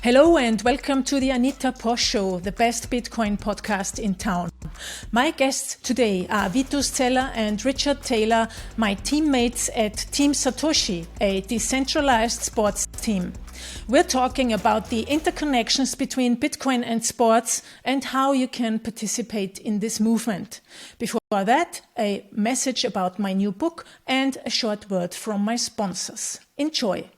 Hello and welcome to the Anita Posch Show, the best Bitcoin podcast in town. My guests today are Vitus, Zeller and Richard Taylor, my teammates at Team Satoshi, a decentralized sports team. We're talking about the interconnections between Bitcoin and sports and how you can participate in this movement. Before that, a message about my new book and a short word from my sponsors. Enjoy.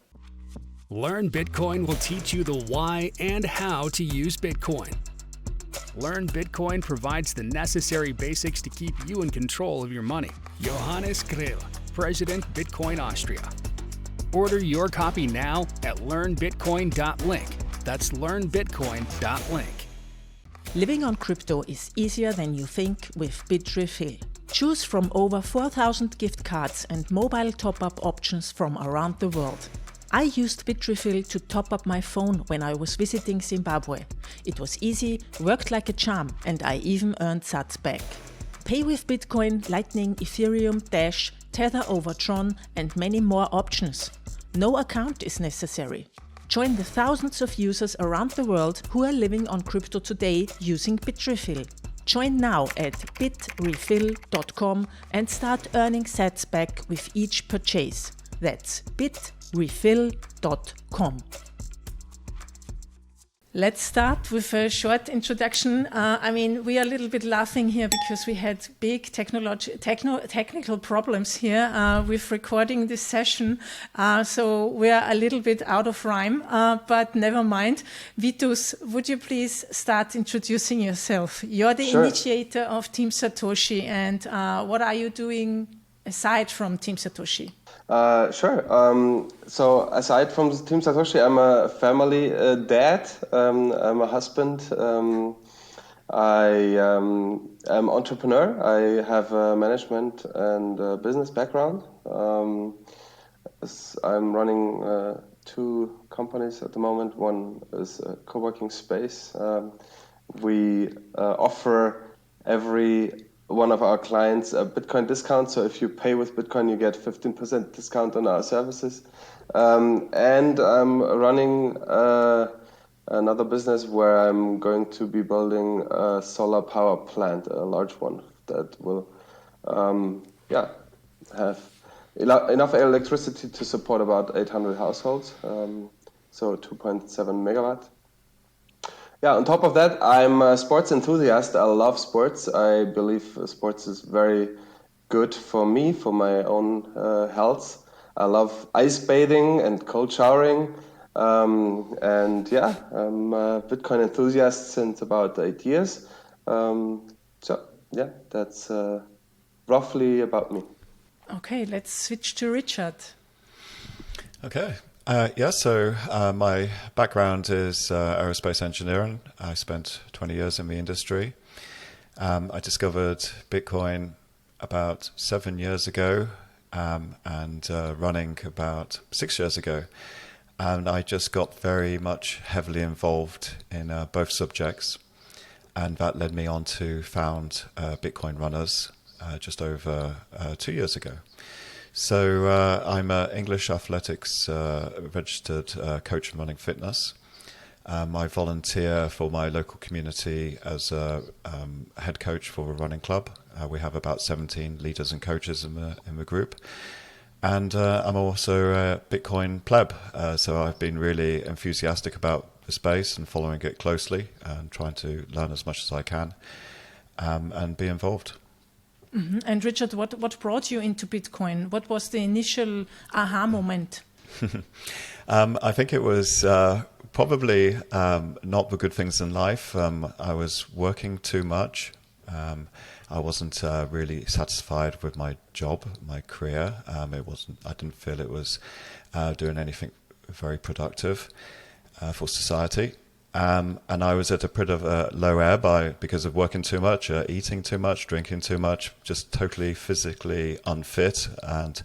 Learn Bitcoin will teach you the why and how to use Bitcoin. Learn Bitcoin provides the necessary basics to keep you in control of your money. Johannes Grill, President, Bitcoin Austria. Order your copy now at learnbitcoin.link. That's learnbitcoin.link. Living on crypto is easier than you think with Bitrefill. Choose from over 4,000 gift cards and mobile top-up options from around the world. I used Bitrefill to top up my phone when I was visiting Zimbabwe. It was easy, worked like a charm, and I even earned sats back. Pay with Bitcoin, Lightning, Ethereum, Dash, Tether over Tron, and many more options. No account is necessary. Join the thousands of users around the world who are living on crypto today using Bitrefill. Join now at bitrefill.com and start earning sats back with each purchase. That's bitrefill.com. Let's start with a short introduction. We are a little bit laughing here because we had big technical problems here with recording this session. So we are a little bit out of rhyme, but never mind. Vitus, would you please start introducing yourself? You're the initiator of Team Satoshi, and what are you doing aside from Team Satoshi? Sure. So aside from Team Satoshi, I'm a family dad. I'm a husband. I am entrepreneur. I have a management and business background. I'm running two companies at the moment. One is a co-working space. We offer every one of our clients a Bitcoin discount. So if you pay with Bitcoin, you get 15% discount on our services. And I'm running another business where I'm going to be building a solar power plant, a large one that will have enough electricity to support about 800 households. So 2.7 megawatt. Yeah, on top of that, I'm a sports enthusiast. I love sports. I believe sports is very good for me, for my own health. I love ice bathing and cold showering. I'm a Bitcoin enthusiast since about 8 years. That's roughly about me. Okay, let's switch to Richard. Okay. So my background is aerospace engineering. I spent 20 years in the industry. I discovered Bitcoin about 7 years ago and running about 6 years ago. And I just got very much heavily involved in both subjects. And that led me on to found Bitcoin Runners just over 2 years ago. So I'm an English athletics registered coach in running fitness. I volunteer for my local community as a head coach for a running club. We have about 17 leaders and coaches in the group. And I'm also a Bitcoin pleb. So I've been really enthusiastic about the space and following it closely and trying to learn as much as I can and be involved. Mm-hmm. And Richard, what brought you into Bitcoin? What was the initial aha moment? I think it was probably not the good things in life. I was working too much. I wasn't really satisfied with my job, my career. I didn't feel it was doing anything very productive for society. And I was at a bit of a low ebb because of working too much, eating too much, drinking too much, just totally physically unfit. And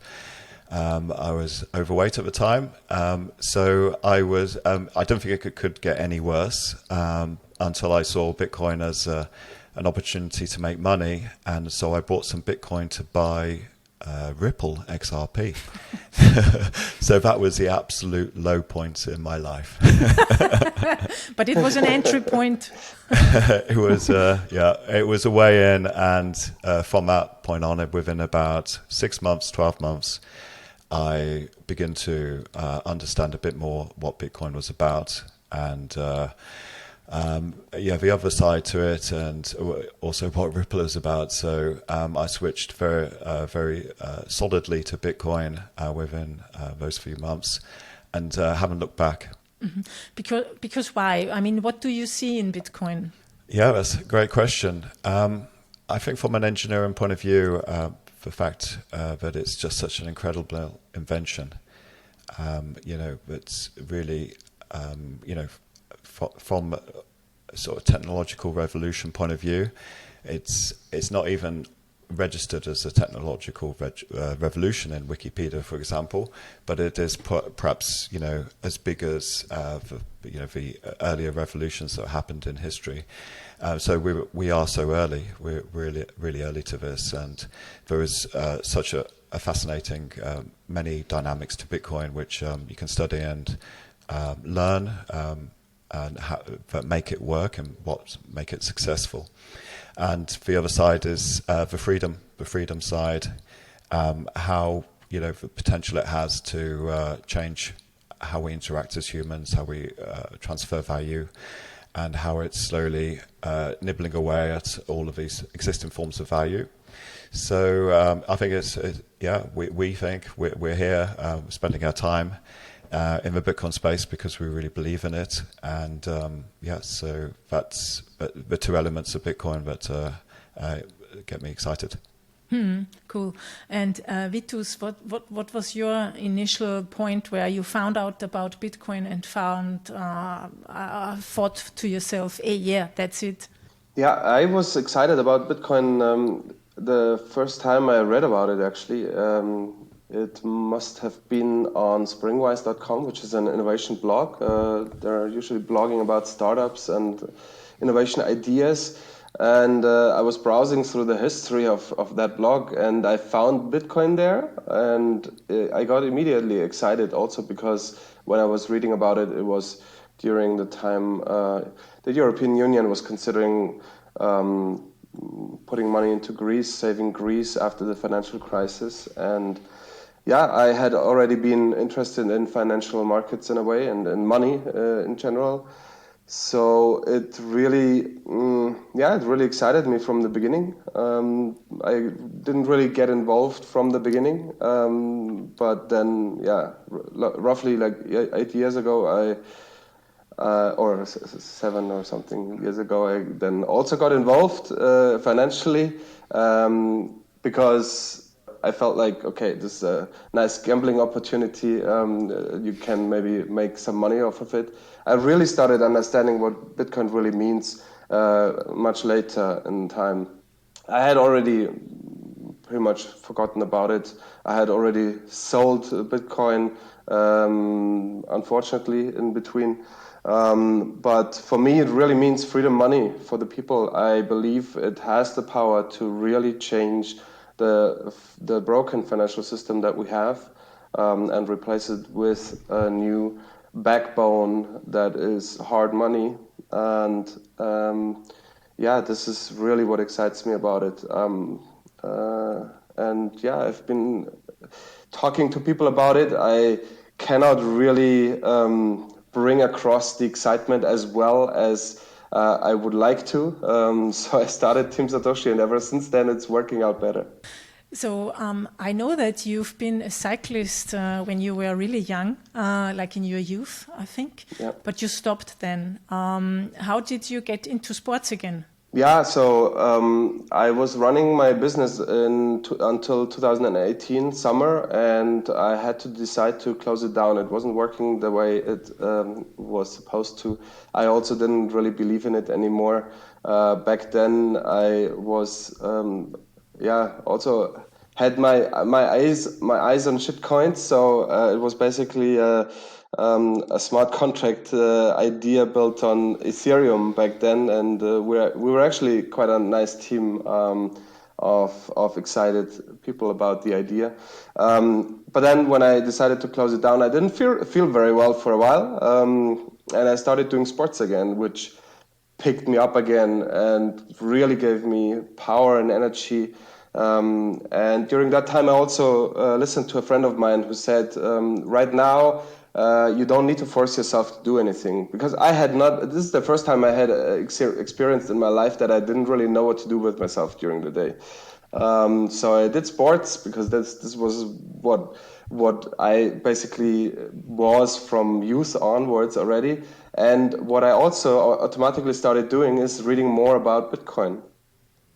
I was overweight at the time. So I was, I don't think it could get any worse until I saw Bitcoin as an opportunity to make money. And so I bought some Bitcoin to buy Ripple XRP. So that was the absolute low point in my life. But it was an entry point. It was, it was a way in, and from that point on, within about 6 months, 12 months, I began to understand a bit more what Bitcoin was about, and the other side to it, and also what Ripple is about. So I switched very solidly to Bitcoin within those few months, and haven't looked back. Mm-hmm. Because why? I mean, what do you see in Bitcoin? Yeah, that's a great question. I think from an engineering point of view, the fact that it's just such an incredible invention, it's really, from a sort of technological revolution point of view, it's not even registered as a technological revolution in Wikipedia, for example, but it is perhaps as big as the earlier revolutions that happened in history. So we are so early. We're really early to this, and there is such a fascinating many dynamics to Bitcoin which you can study and learn, and that make it work and what make it successful. And the other side is the freedom side, how the potential it has to change how we interact as humans, how we transfer value, and how it's slowly nibbling away at all of these existing forms of value. So I think we think we're here spending our time in the Bitcoin space because we really believe in it, and so that's the two elements of Bitcoin that get me excited. Cool. And Vitus, what was your initial point where you found out about Bitcoin and thought to yourself, hey, yeah, that's it? Yeah, I was excited about Bitcoin the first time I read about it, actually. It must have been on springwise.com, which is an innovation blog. They're usually blogging about startups and innovation ideas. And I was browsing through the history of that blog, and I found Bitcoin there. And I got immediately excited also because when I was reading about it, it was during the time the European Union was considering putting money into Greece, saving Greece after the financial crisis. And yeah, I had already been interested in financial markets in a way, and in money in general. So it really, it really excited me from the beginning. I didn't really get involved from the beginning, but then, roughly like 8 years ago, or 7 or something years ago, I then also got involved financially because I felt like, okay, this is a nice gambling opportunity. You can maybe make some money off of it. I really started understanding what Bitcoin really means much later in time. I had already pretty much forgotten about it. I had already sold Bitcoin, unfortunately, in between. But for me, it really means freedom money for the people. I believe it has the power to really change the broken financial system that we have, and replace it with a new backbone that is hard money. And this is really what excites me about it. I've been talking to people about it. I cannot really bring across the excitement as well as I would like to. So I started Team Satoshi, and ever since then it's working out better. So I know that you've been a cyclist when you were really young, like in your youth, I think. Yep. But you stopped then. How did you get into sports again? Yeah, so I was running my business until 2018 summer, and I had to decide to close it down. It wasn't working the way it was supposed to. I also didn't really believe in it anymore. Back then, I was also had my eyes on shitcoins. So it was basically a smart contract idea built on Ethereum back then, and we were actually quite a nice team. of excited people about the idea. But then when I decided to close it down, I didn't feel very well for a while, and I started doing sports again, which picked me up again and really gave me power and energy. And during that time, I also listened to a friend of mine who said, right now, you don't need to force yourself to do anything. Because I had not, this is the first time I had experienced in my life that I didn't really know what to do with myself during the day. So I did sports because this was what I basically was from youth onwards already. And what I also automatically started doing is reading more about Bitcoin.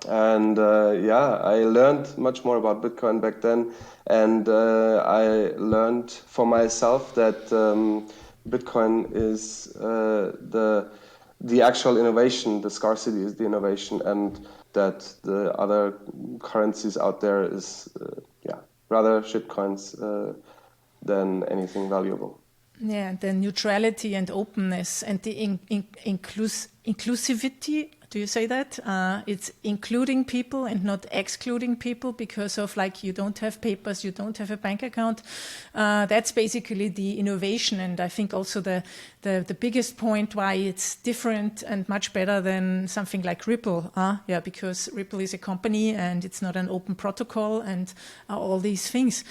And I learned much more about Bitcoin back then. And I learned for myself that Bitcoin is the actual innovation, the scarcity is the innovation, and that the other currencies out there is rather shitcoins than anything valuable. Yeah, the neutrality and openness and the inclusivity. Do you say that? It's including people and not excluding people because of you don't have papers, you don't have a bank account. That's basically the innovation, and I think also the biggest point why it's different and much better than something like Ripple. Because Ripple is a company and it's not an open protocol and all these things.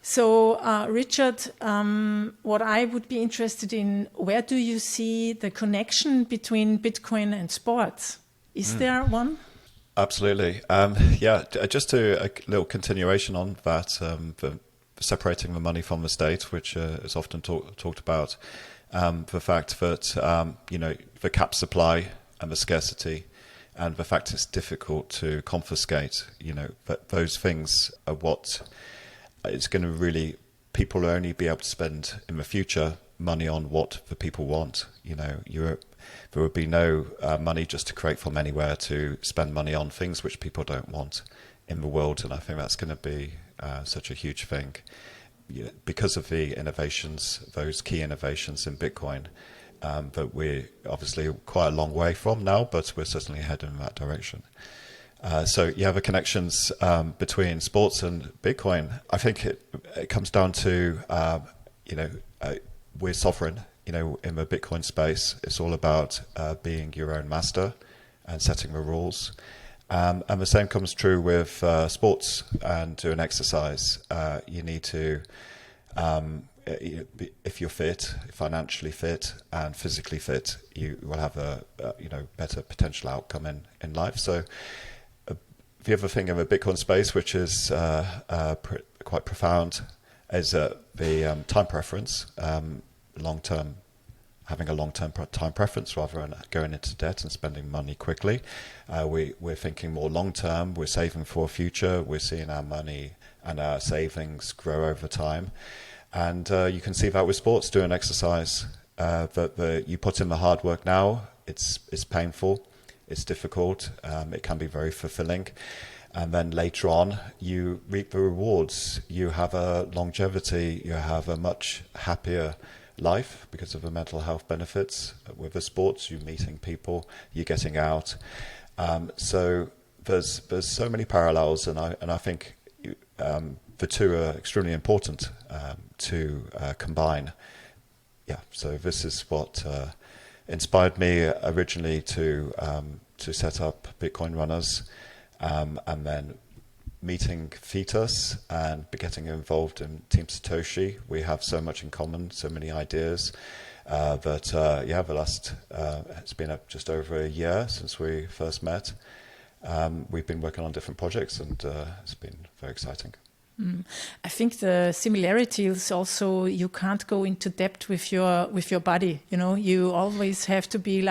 So, Richard, what I would be interested in, where do you see the connection between Bitcoin and sports? Is there one? Absolutely. Just a little continuation on that, for separating the money from the state, which is often talked about, the fact that, the cap supply and the scarcity, and the fact it's difficult to confiscate, that those things are what it's going to really, people will only be able to spend in the future money on what the people want. There would be no money just to create from anywhere to spend money on things which people don't want in the world. And I think that's going to be such a huge thing because of the innovations, those key innovations in Bitcoin, that we're obviously quite a long way from now, but we're certainly heading in that direction. So you have the connections between sports and Bitcoin. I think it comes down to, we're sovereign, in the Bitcoin space. It's all about being your own master and setting the rules. And the same comes true with sports and doing exercise. You need to, if you're fit, financially fit and physically fit, you will have a better potential outcome in life. So the other thing in the Bitcoin space, which is quite profound, is the time preference, having a long-term time preference rather than going into debt and spending money quickly. We're thinking more long-term. We're saving for a future. We're seeing our money and our savings grow over time. And you can see that with sports, doing exercise, that you put in the hard work now. It's painful. It's difficult. It can be very fulfilling. And then later on, you reap the rewards. You have a longevity. You have a much happier life because of the mental health benefits. With the sports, you're meeting people, you're getting out. So there's so many parallels, and I think the two are extremely important to combine. Yeah. So this is what inspired me originally to set up Bitcoin Runners, and then meeting Vitus and getting involved in Team Satoshi. We have so much in common, so many ideas the last it's been just over a year since we first met. We've been working on different projects, and it's been very exciting. I think the similarity is also you can't go into debt with your body. You always have to be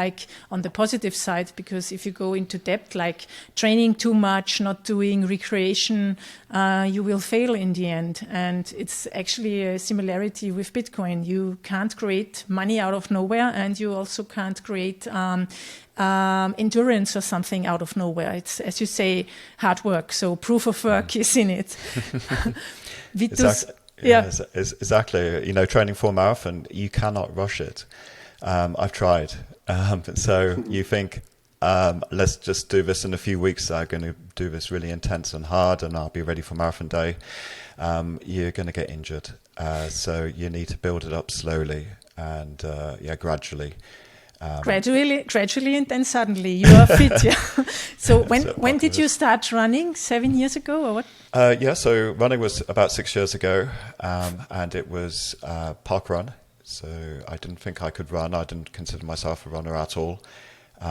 on the positive side, because if you go into debt, like training too much, not doing recreation, you will fail in the end. And it's actually a similarity with Bitcoin. You can't create money out of nowhere, and you also can't create endurance or something out of nowhere. It's, as you say, hard work. So proof of work is in it. Vitus, exactly. Training for a marathon, you cannot rush it. I've tried. So you think, let's just do this in a few weeks. I'm going to do this really intense and hard, and I'll be ready for marathon day. You're going to get injured. So you need to build it up slowly and gradually. Gradually, and then suddenly you are fit. Yeah. So when did you start running? 7 years ago, or what? So running was about 6 years ago, and it was park run. So I didn't think I could run. I didn't consider myself a runner at all.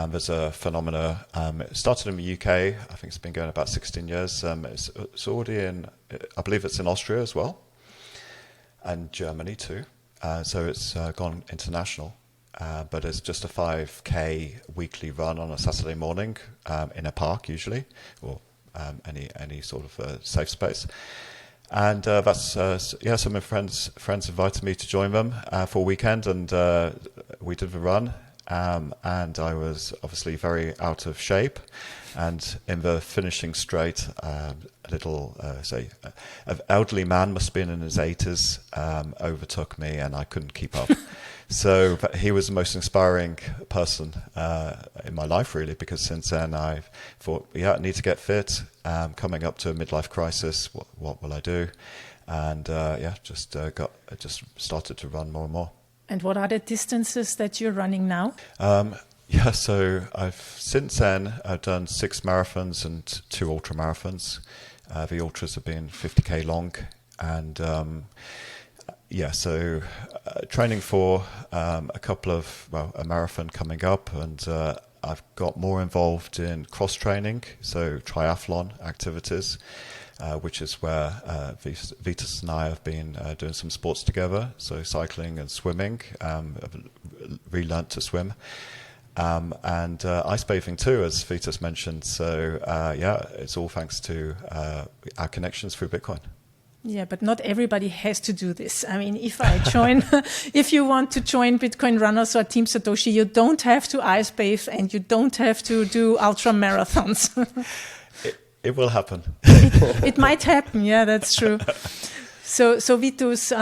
There's a phenomena. It started in the UK. I think it's been going about 16 years. It's already in, I believe it's in Austria as well, and Germany too. So it's gone international. But it's just a 5K weekly run on a Saturday morning in a park usually, or any sort of safe space. And that's some of my friends invited me to join them for a weekend, and we did the run. And I was obviously very out of shape, and in the finishing straight, a little an elderly man, must have been in his 80s, overtook me, and I couldn't keep up. So he was the most inspiring person in my life, really, because since then I thought, I need to get fit. Coming up to a midlife crisis, what will I do? And just started to run more and more. And what are the distances that you're running now? So since then I've done 6 marathons and 2 ultra marathons. The ultras have been 50k long, and training for a marathon coming up, and I've got more involved in cross training, so triathlon activities, which is where Vitus and I have been doing some sports together, so cycling and swimming. I've relearnt to swim. And icebathing too, as Vitus mentioned. So it's all thanks to our connections through Bitcoin. Yeah, but not everybody has to do this. I mean, if you want to join Bitcoin Runners or Team Satoshi, you don't have to ice bathe and you don't have to do ultra marathons. It will happen. It might happen. Yeah, that's true. So Vitus,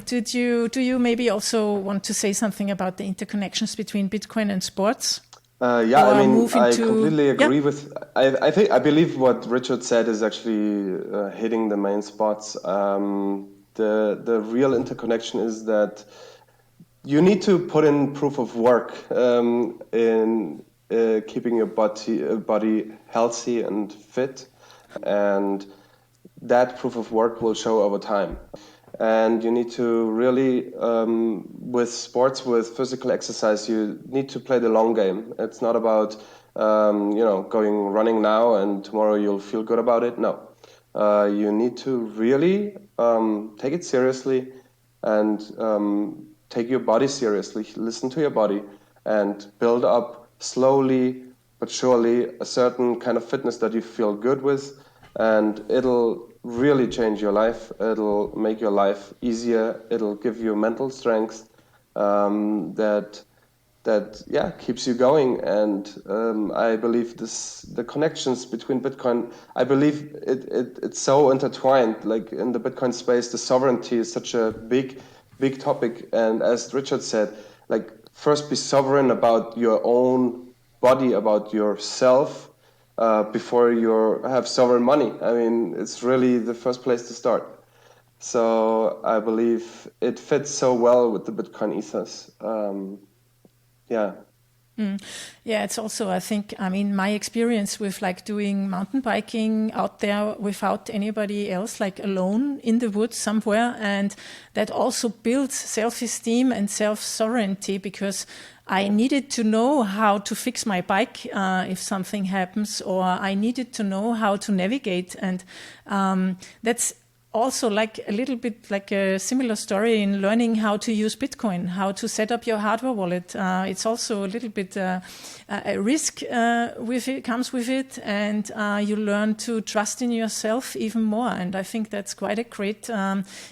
do you maybe also want to say something about the interconnections between Bitcoin and sports? I completely agree with. I believe what Richard said is actually hitting the main spots. The real interconnection is that you need to put in proof of work in keeping your body healthy and fit, and that proof of work will show over time. And you need to really, with sports, with physical exercise, you need to play the long game. It's not about, going running now and tomorrow you'll feel good about it. No, you need to really take it seriously and take your body seriously. Listen to your body and build up slowly but surely a certain kind of fitness that you feel good with, and it'll really change your life. It'll make your life easier. It'll give you mental strength that keeps you going. And I believe the connections between Bitcoin, I believe it's so intertwined. Like in the Bitcoin space, the sovereignty is such a big topic. And as Richard said, like first be sovereign about your own body, about yourself, before you have sovereign money. I mean, it's really the first place to start. So I believe it fits so well with the Bitcoin ethos. Yeah, it's also, my experience with like doing mountain biking out there without anybody else, like alone in the woods somewhere. And that also builds self-esteem and self-sovereignty, because I needed to know how to fix my bike if something happens, or I needed to know how to navigate. And that's also like a little bit like a similar story in learning how to use Bitcoin, how to set up your hardware wallet. It's also a little bit a risk comes with it, and you learn to trust in yourself even more. And I think that's quite a great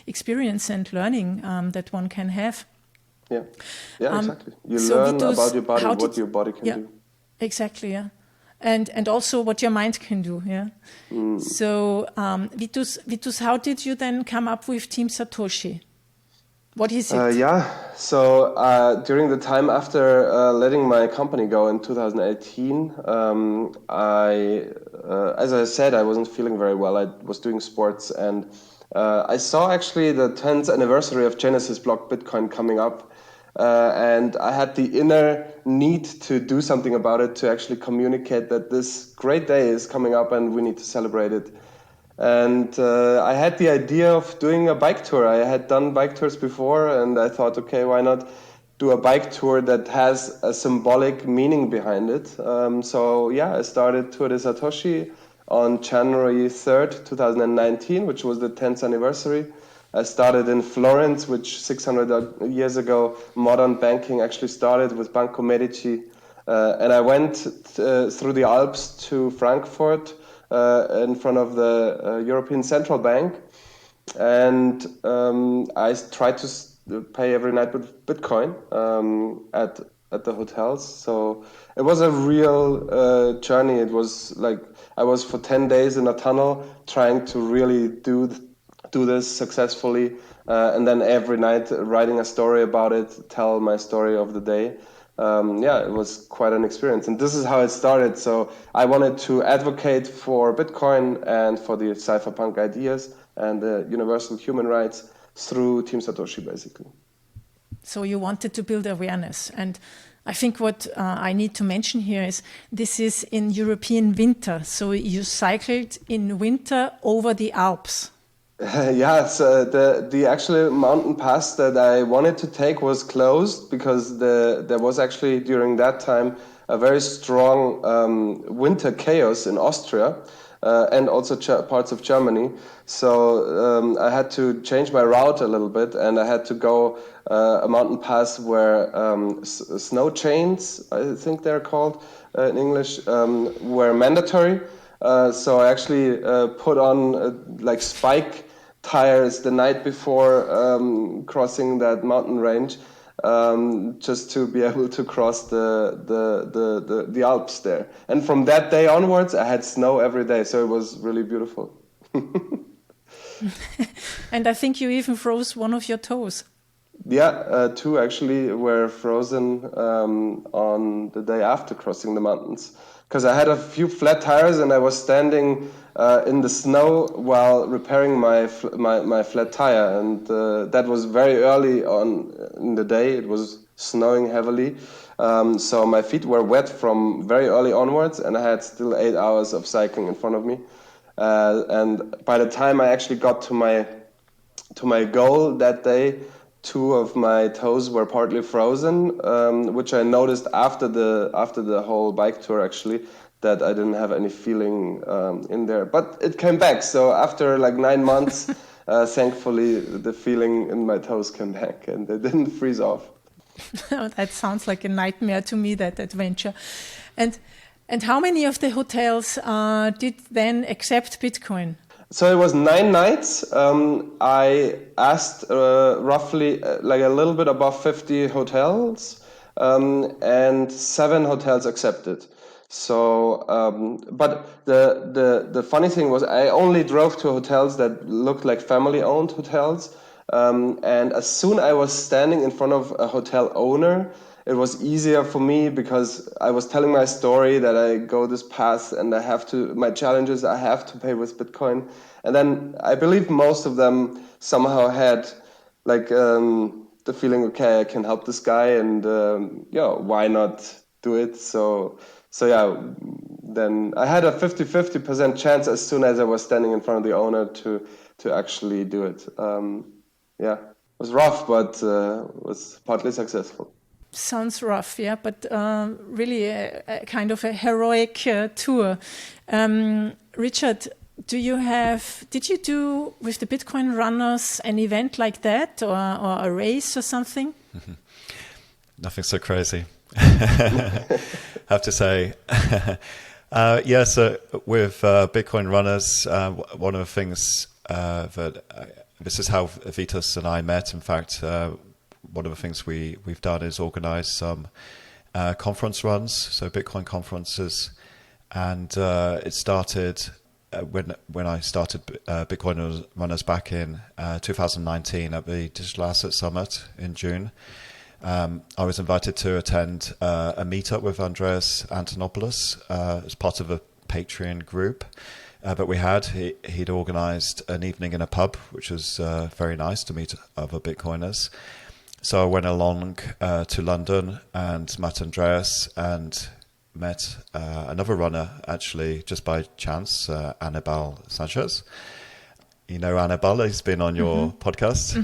experience and learning that one can have. Yeah, exactly. You learn about your body, what your body can do. Exactly, yeah. And also what your mind can do, yeah. So, Vitus, how did you then come up with Team Satoshi? What is it? So during the time after letting my company go in 2018, as I said, I wasn't feeling very well. I was doing sports, and I saw actually the 10th anniversary of Genesis block Bitcoin coming up, and I had the inner need to do something about it, to actually communicate that this great day is coming up and we need to celebrate it. And I had the idea of doing a bike tour. I had done bike tours before, and I thought, okay, why not do a bike tour that has a symbolic meaning behind it? I started Tour de Satoshi on January 3rd, 2019, which was the 10th anniversary. I started in Florence, which 600 years ago, modern banking actually started with Banco Medici. And I went through the Alps to Frankfurt, in front of the European Central Bank, and I tried to pay every night with Bitcoin at the hotels. So it was a real journey. It was like I was for 10 days in a tunnel trying to really do this successfully, and then every night writing a story about it, tell my story of the day. It was quite an experience. And this is how it started. So I wanted to advocate for Bitcoin and for the cypherpunk ideas and the universal human rights through Team Satoshi, basically. So you wanted to build awareness. And I think what I need to mention here is this is in European winter. So you cycled in winter over the Alps. So the actual mountain pass that I wanted to take was closed because there was actually during that time a very strong winter chaos in Austria and also parts of Germany. So I had to change my route a little bit, and I had to go a mountain pass where snow chains, I think they're called in English, were mandatory. So I actually put on like spike tires the night before crossing that mountain range, just to be able to cross the Alps there. And from that day onwards, I had snow every day, so it was really beautiful. And I think you even froze one of your toes. Two actually were frozen on the day after crossing the mountains, because I had a few flat tires and I was standing in the snow while repairing my flat tire, and that was very early on in the day. It was snowing heavily, so my feet were wet from very early onwards, and I had still 8 hours of cycling in front of me. And by the time I actually got to my goal that day, 2 of my toes were partly frozen, which I noticed after the whole bike tour actually, that I didn't have any feeling in there. But it came back. So after like 9 months, thankfully the feeling in my toes came back and they didn't freeze off. That sounds like a nightmare to me, that adventure. And how many of the hotels did then accept Bitcoin? So it was 9 nights. I asked roughly like a little bit above 50 hotels, and 7 hotels accepted. So, but the funny thing was I only drove to hotels that looked like family-owned hotels. And as soon I was standing in front of a hotel owner, it was easier for me because I was telling my story that I go this path and my challenges, I have to pay with Bitcoin. And then I believe most of them somehow had like the feeling, okay, I can help this guy, and why not do it? So then I had a 50% chance as soon as I was standing in front of the owner to actually do it. It was rough, but was partly successful. Sounds rough, yeah, but really a kind of a heroic tour. Richard, did you do with the Bitcoin runners an event like that, or a race or something? Nothing so crazy. Have to say. So with Bitcoin runners, one of the things this is how Vitus and I met. In fact, one of the things we've done is organize some conference runs, so Bitcoin conferences, and it started when I started Bitcoin Runners back in 2019 at the Digital Asset Summit in June. I was invited to attend a meetup with Andreas Antonopoulos as part of a Patreon group that we had. He'd organised an evening in a pub, which was very nice to meet other Bitcoiners. So I went along to London and met Andreas and met another runner, actually, just by chance, Anibal Sanchez. You know Anibal, he's been on your podcast.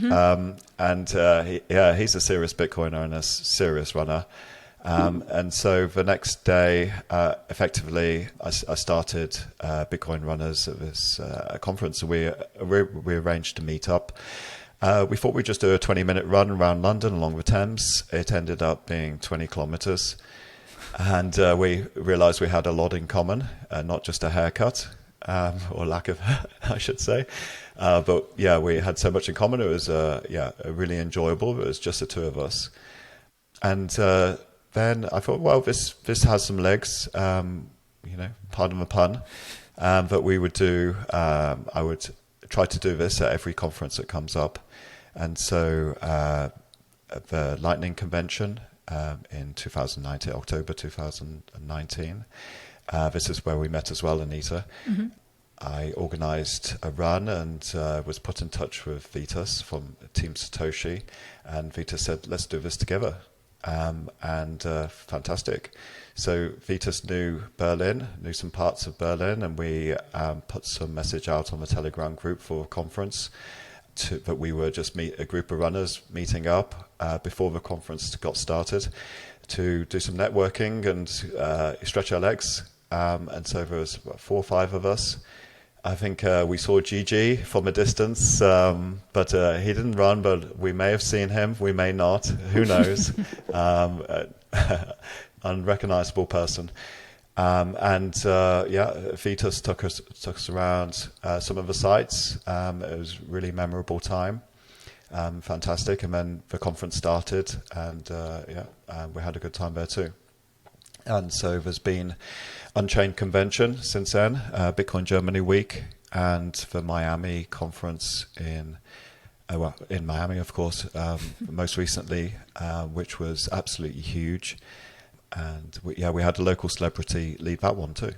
And he's a serious Bitcoiner and a serious runner. And so the next day, effectively, I started Bitcoin Runners at this conference. So we arranged to meet up. We thought we'd just do a 20-minute run around London along the Thames. It ended up being 20 kilometers. And we realized we had a lot in common, not just a haircut, or lack of, I should say. But yeah, we had so much in common. It was really enjoyable. It was just the two of us. And then I thought, well, this has some legs, pardon the pun, that we would do. I would try to do this at every conference that comes up. And so at the Lightning Convention in 2019, October 2019, this is where we met as well, Anita. I organised a run and was put in touch with Vitus from Team Satoshi, and Vitus said, let's do this together. Fantastic. So Vitus knew some parts of Berlin, and we put some message out on the Telegram group for a conference that we were just a group of runners meeting up before the conference got started to do some networking and stretch our legs. And so there was about 4 or 5 of us. I think we saw Gigi from a distance, but he didn't run, but we may have seen him, we may not, who knows. Unrecognizable person. Vitus took us around some of the sites. It was a really memorable time. Fantastic. And then the conference started, and we had a good time there too. And so there's been Unchained Convention since then, Bitcoin Germany Week, and the Miami conference in Miami, of course, most recently, which was absolutely huge. And we had a local celebrity lead that one too.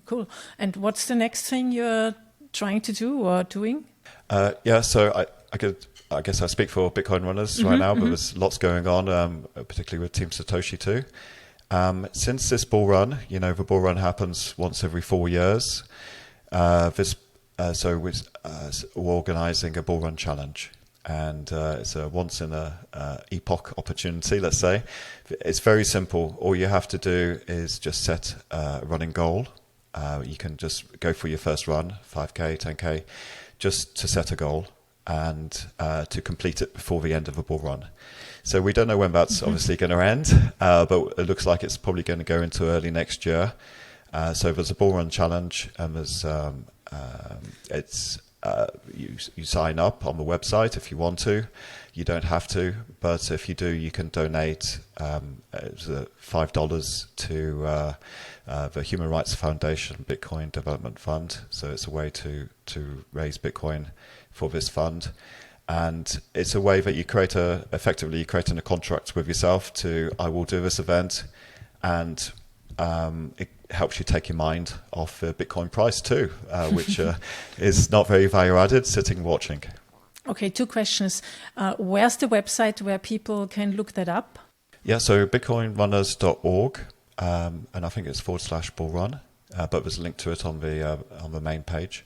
Cool. And what's the next thing you're trying to do or doing? So I guess I speak for Bitcoin Runners right now, but there's lots going on, particularly with Team Satoshi too. Since this bull run, the bull run happens once every 4 years. So we're organising a bull run challenge, and it's a once in a epoch opportunity. Let's say it's very simple. All you have to do is just set a running goal. You can just go for your first run, 5K, 10K, just to set a goal and to complete it before the end of a bull run. So we don't know when that's obviously going to end, but it looks like it's probably going to go into early next year. So there's a bull run challenge, and there's you sign up on the website if you want to. You don't have to, but if you do, you can donate $5 to the Human Rights Foundation Bitcoin Development Fund. So it's a way to raise Bitcoin for this fund. And it's a way that you effectively creating a contract with yourself I will do this event, and it helps you take your mind off the Bitcoin price too, which is not very value added, sitting watching. Okay, 2 questions. Where's the website where people can look that up? Yeah, so bitcoinrunners.org, and I think it's /bullrun. But there's a link to it on the main page.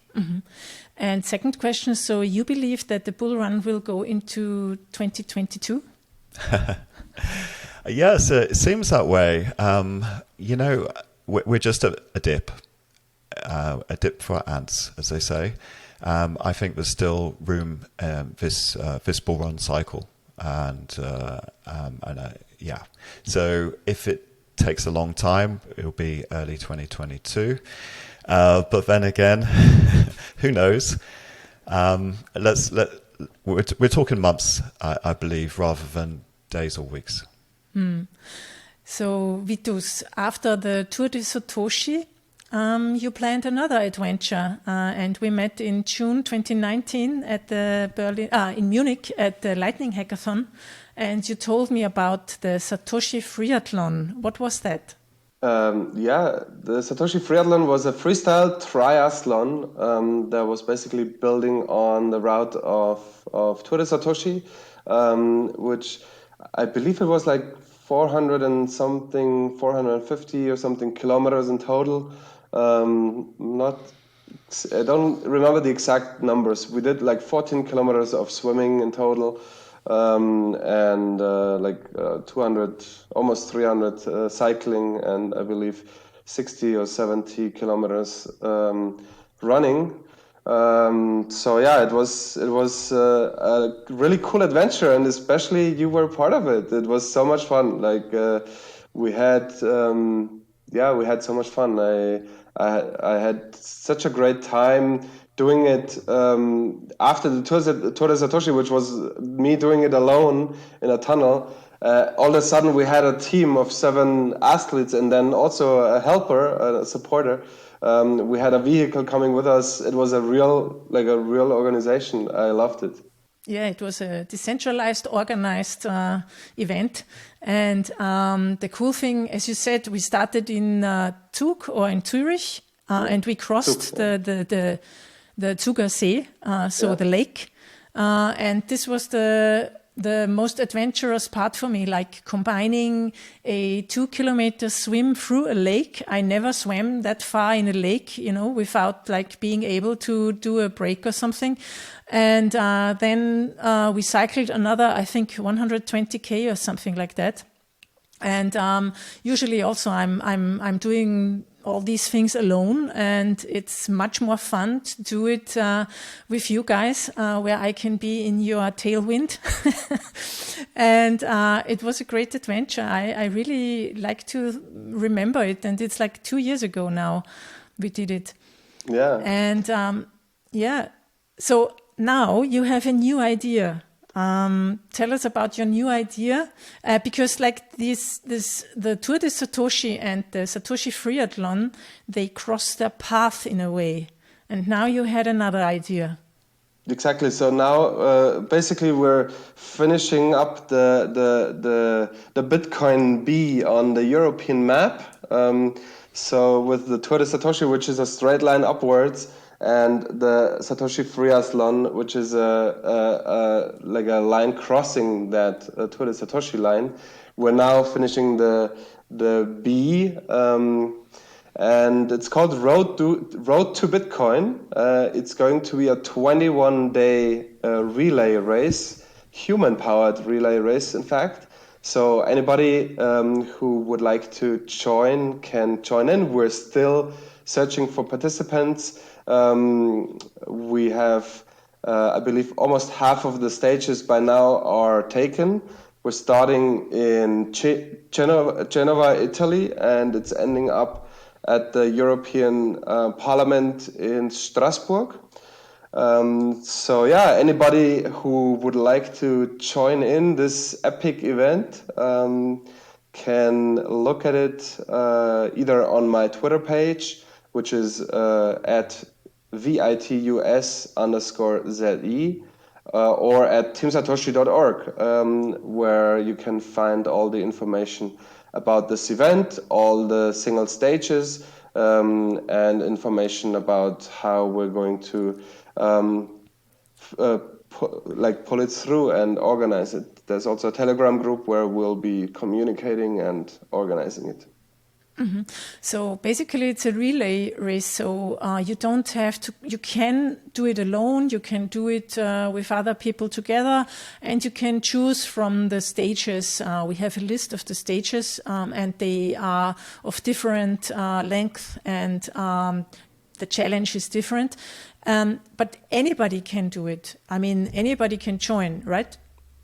And second question, so you believe that the bull run will go into 2022? Yes, it seems that way. We're just a dip for ants, as they say. I think there's still room this bull run cycle, So if it takes a long time, it'll be early 2022. But then again, who knows? We're talking months, I believe, rather than days or weeks. So Vitus, after the Tour de Satoshi, you planned another adventure, and we met in June 2019 at the in Munich at the Lightning Hackathon, and you told me about the Satoshi Freeathlon. What was that? The Satoshi Freeathlon was a freestyle triathlon that was basically building on the route of Tour de Satoshi, which I believe it was like 450 or something kilometers in total. I don't remember the exact numbers. We did like 14 kilometers of swimming in total. And 200, almost 300 cycling, and I believe 60 or 70 kilometers running. It was a really cool adventure, and especially you were part of it. It was so much fun. We had so much fun. I had such a great time doing it after the Tour de Satoshi, which was me doing it alone in a tunnel. All of a sudden, we had a team of 7 athletes and then also a helper, a supporter. We had a vehicle coming with us. It was a real organization. I loved it. Yeah, it was a decentralized, organized event. And the cool thing, as you said, we started in Zug or in Zurich, and we crossed the Zuger See, the lake. And this was the most adventurous part for me, like combining a 2-kilometer swim through a lake. I never swam that far in a lake, without like being able to do a break or something. And then we cycled another, I think, 120K or something like that. And usually also I'm doing all these things alone, and it's much more fun to do it with you guys, where I can be in your tailwind. And it was a great adventure. I really like to remember it, and it's like 2 years ago now we did it. Yeah. And so now you have a new idea. Tell us about your new idea, because like the Tour de Satoshi and the Satoshi Freeathlon, they crossed their path in a way, and now you had another idea. Exactly. So now, basically, we're finishing up the Bitcoin B on the European map. So with the Tour de Satoshi, which is a straight line upwards, and the Satoshi Freeathlon, which is a line crossing that Tour de Satoshi line. We're now finishing the B, and it's called Road to Bitcoin. It's going to be a 21-day relay race, human-powered relay race, in fact. So anybody who would like to join can join in. We're still searching for participants. We have, I believe, almost half of the stages by now are taken. We're starting in Genova, Italy, and it's ending up at the European Parliament in Strasbourg. Anybody who would like to join in this epic event can look at it either on my Twitter page, which is at Vitus_ZE, or at teamsatoshi.org, where you can find all the information about this event, all the single stages, and information about how we're going to pull it through and organize it. There's also a Telegram group where we'll be communicating and organizing it. Mm-hmm. So basically it's a relay race, so you don't have to, you can do it alone, you can do it with other people together, and you can choose from the stages. We have a list of the stages, and they are of different length, and the challenge is different. But anybody can do it. I mean, anybody can join, right?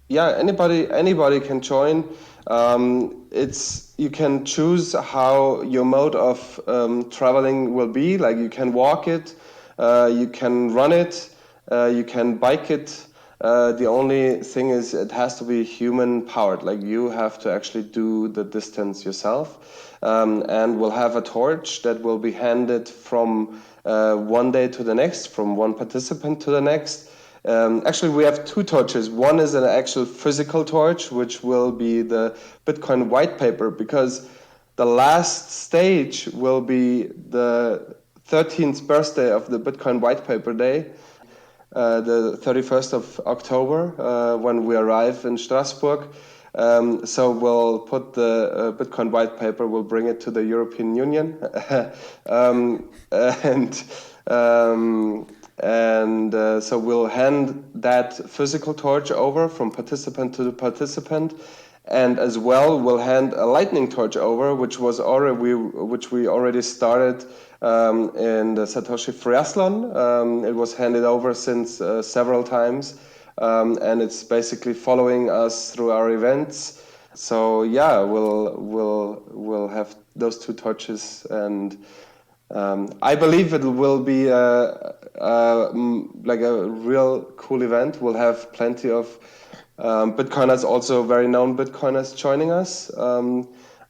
Yeah, anybody can join. You can choose how your mode of traveling will be. Like you can walk it, you can run it, you can bike it. The only thing is it has to be human powered. Like you have to actually do the distance yourself. and we'll have a torch that will be handed from one day to the next, from one participant to the next. Actually, we have two torches. One is an actual physical torch, which will be the Bitcoin white paper, because the last stage will be the 13th birthday of the Bitcoin white paper day, the 31st of October, when we arrive in Strasbourg. So we'll put the Bitcoin white paper, we'll bring it to the European Union, so we'll hand that physical torch over from participant to participant, and as well we'll hand a lightning torch over, which we already started in the Satoshi Freeathlon. It was handed over since several times, and it's basically following us through our events. So yeah, we'll have those two torches, and I believe it will be like a real cool event. We'll have plenty of Bitcoiners, also very known Bitcoiners, joining us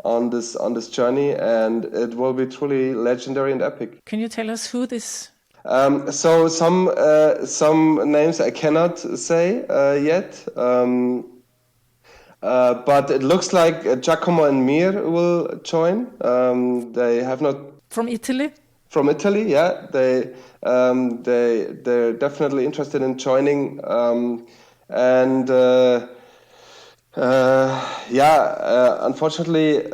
on this journey, and it will be truly legendary and epic. Can you tell us who this? So some names I cannot say yet, but it looks like Giacomo and Mir will join. They have not. From Italy? From Italy, yeah. They're definitely interested in joining, unfortunately,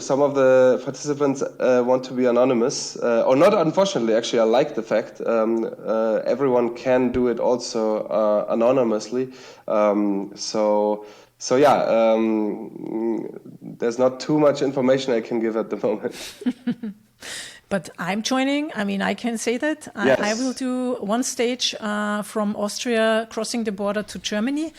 some of the participants want to be anonymous, or not. Unfortunately, actually, I like the fact everyone can do it also anonymously. There's not too much information I can give at the moment. But I'm joining. I mean, I can say that. Yes. I will do one stage from Austria, crossing the border to Germany.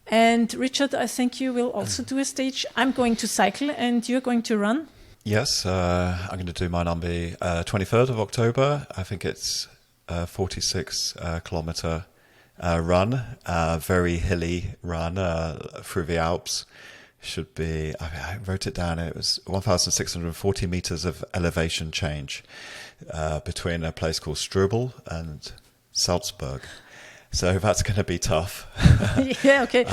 And Richard, I think you will also do a stage. I'm going to cycle and you're going to run. Yes, I'm going to do mine on the 23rd of October. I think it's a 46 kilometer run, very hilly run through the Alps. Should be, I wrote it down, it was 1,640 meters of elevation change between a place called Strubel and Salzburg. So that's going to be tough. Yeah, okay.